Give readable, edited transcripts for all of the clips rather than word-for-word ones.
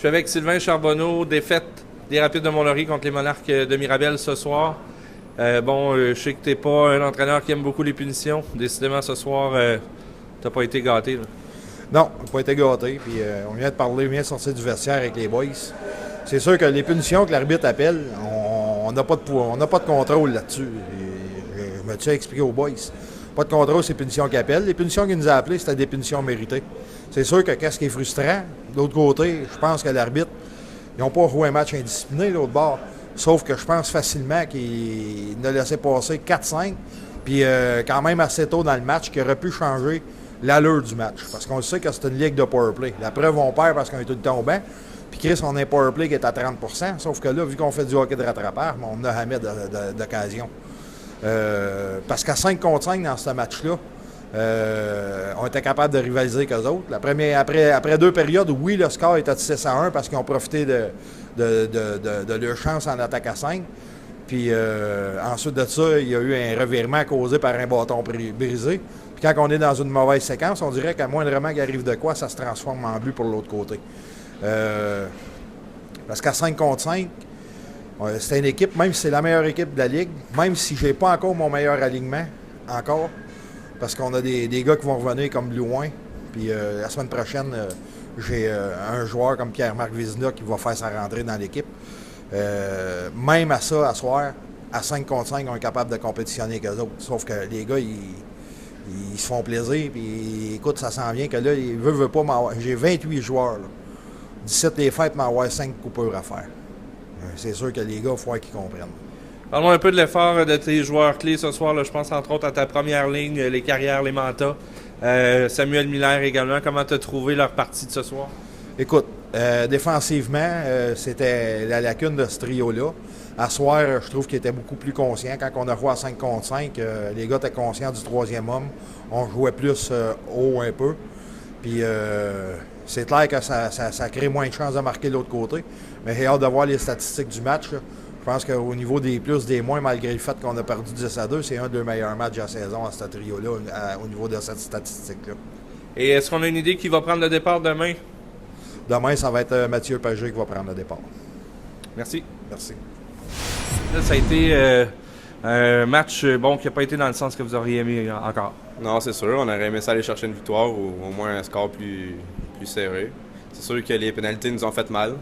suis avec Sylvain Charbonneau, défaite des Rapides de Mont-Laurier contre les Monarques de Mirabel ce soir. Je sais que tu n'es pas un entraîneur qui aime beaucoup les punitions. Décidément, ce soir, tu n'as pas été gâté. Là. Non, on n'a pas été gâté. Puis on vient de sortir du vestiaire avec les boys. C'est sûr que les punitions que l'arbitre appelle, on n'a pas de contrôle là-dessus. Je me suis expliqué aux boys. Pas de contrôle, c'est les punitions qu'il appelle. Les punitions qu'il nous a appelées, c'était des punitions méritées. C'est sûr que qu'est-ce qui est frustrant, de l'autre côté, je pense que l'arbitre, ils n'ont pas joué un match indiscipliné, l'autre bord. Sauf que je pense facilement qu'il ne laissait passer 4-5, puis quand même assez tôt dans le match, qui aurait pu changer l'allure du match. Parce qu'on sait que c'est une ligue de powerplay. La preuve, on perd parce qu'on est tout le temps au banc. Puis Chris, on a un powerplay qui est à 30 %. Sauf que là, vu qu'on fait du hockey de rattrapage, on a jamais d'occasion. Parce qu'à 5 contre 5 dans ce match-là, on était capable de rivaliser qu'eux autres. Après 2 périodes, oui, le score était de 6-1 parce qu'ils ont profité de leur chance en attaque à 5. Puis ensuite de ça, il y a eu un revirement causé par un bâton brisé. Puis quand on est dans une mauvaise séquence, on dirait qu'à moindrement qu'il arrive de quoi, ça se transforme en but pour l'autre côté. Parce qu'à 5 contre 5, c'est une équipe, même si c'est la meilleure équipe de la Ligue, même si j'ai pas encore mon meilleur alignement, encore, parce qu'on a des gars qui vont revenir comme Blouin. Puis la semaine prochaine, j'ai un joueur comme Pierre-Marc Vizina qui va faire sa rentrée dans l'équipe. Même à ça, à soir, à 5 contre 5, on est capable de compétitionner avec eux autres. Sauf que les gars, ils se font plaisir. Puis écoute, ça s'en vient que là, ils veulent pas m'avoir. J'ai 28 joueurs. Là. 17 les fêtes, m'avoir 5 coupures à faire. C'est sûr que les gars, il faut qu'ils comprennent. Parle-moi un peu de l'effort de tes joueurs clés ce soir. Là. Je pense entre autres à ta première ligne, les carrières, les mantas. Samuel Miller également. Comment tu as trouvé leur partie de ce soir? Écoute, défensivement, c'était la lacune de ce trio-là. À soir, je trouve qu'il était beaucoup plus conscient. Quand on a joué à 5 contre 5, les gars étaient conscients du troisième homme. On jouait plus haut un peu. Puis c'est clair que ça crée moins de chances de marquer de l'autre côté. Mais j'ai hâte de voir les statistiques du match. Là. Je pense qu'au niveau des plus, des moins, malgré le fait qu'on a perdu 10-2, c'est un des meilleurs matchs de la saison à ce trio-là, au niveau de cette statistique-là. Et est-ce qu'on a une idée qui va prendre le départ demain? Demain, ça va être Mathieu Pagé qui va prendre le départ. Merci. Merci. Là, ça a été un match qui n'a pas été dans le sens que vous auriez aimé encore. Non, c'est sûr. On aurait aimé ça aller chercher une victoire ou au moins un score plus serré. C'est sûr que les pénalités nous ont fait mal.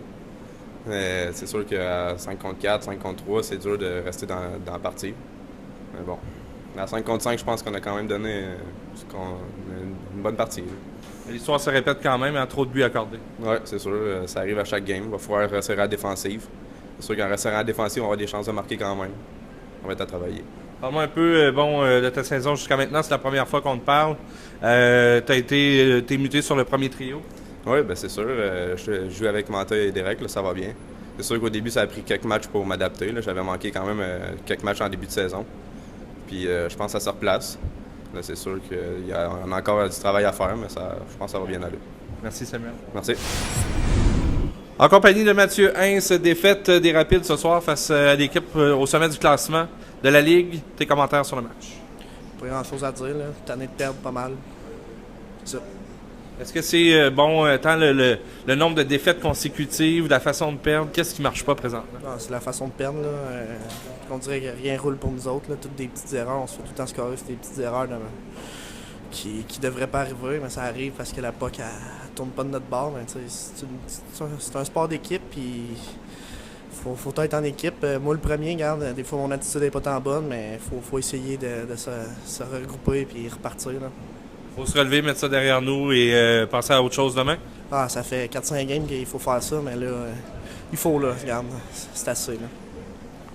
C'est sûr qu'à 5 contre 4, 5 contre 3, c'est dur de rester dans la partie. Mais bon, à 5 contre 5, je pense qu'on a quand même donné une bonne partie. L'histoire se répète quand même, hein, trop de buts accordés. Oui, c'est sûr. Ça arrive à chaque game. Il va falloir resserrer à la défensive. C'est sûr qu'en resserrant à la défensive, on va avoir des chances de marquer quand même. On va être à travailler. Parle-moi un peu de ta saison jusqu'à maintenant. C'est la première fois qu'on te parle. T'es muté sur le premier trio. Oui, bien c'est sûr. Je joue avec Manta et Derek, là, ça va bien. C'est sûr qu'au début, ça a pris quelques matchs pour m'adapter. J'avais manqué quand même quelques matchs en début de saison. Puis je pense que ça se replace. Là, c'est sûr qu'on a encore du travail à faire, mais je pense que ça va bien aller. Merci Samuel. Merci. En compagnie de Mathieu Hintz, défaite des Rapides ce soir face à l'équipe au sommet du classement de la Ligue. Tes commentaires sur le match? Pas grand-chose à dire, là. Tanné de perdre pas mal. C'est ça. Est-ce que c'est tant le nombre de défaites consécutives, la façon de perdre, qu'est-ce qui marche pas présentement? Non, c'est la façon de perdre, là. On dirait que rien roule pour nous autres, là. Toutes des petites erreurs, on se fait tout le temps scorer, c'est des petites erreurs qui devraient pas arriver, mais ça arrive parce que la POC elle tourne pas de notre bord. Mais c'est un sport d'équipe, puis faut être en équipe. Moi, le premier, regarde, des fois mon attitude n'est pas tant bonne, mais faut essayer de se regrouper et repartir, là. Faut se relever, mettre ça derrière nous et penser à autre chose demain? Ah, ça fait 4-5 games qu'il faut faire ça, mais là, il faut, là, regarde, c'est assez, là.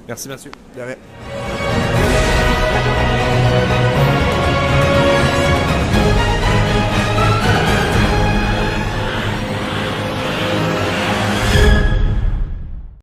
Merci Mathieu. De rien.